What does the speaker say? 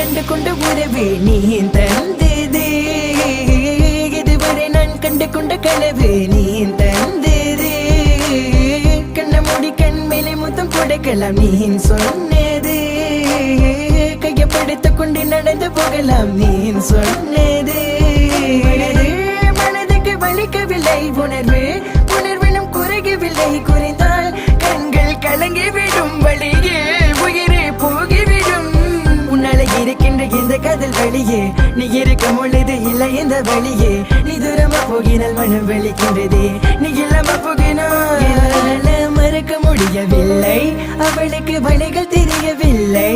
கண்டு கொண்ட உறவே நீ தந்ததே, இதுவரை நான் கண்டு கொண்ட கனவு நீ தந்ததே. கண்ண மூடி கண் மேலே முத்தம் கொடுக்கலாம் நீ சொன்னது, கையப்படுத்திக் கொண்டு நடந்து போகலாம் நீ சொன்னது. மனதுக்கு வலிக்கவில்லை உணர்வு, உணர்வினும் குறையவில்லை, குறைந்தால் கண்கள் கலங்கிவிடும், வழியில் உயிரே போகிவிடும். உன்னால இருக்கின்ற இந்த காதல் வழியே, நீ இருக்கும் பொழுது இல்லை இந்த வழியே. நீ தூரமா போகினால் மனம் வலிக்கின்றது, நீ இல்லாம போகினால் என்னால மறக்க முடியவில்லை, அவளுக்கு வழிகள் தெரியவில்லை.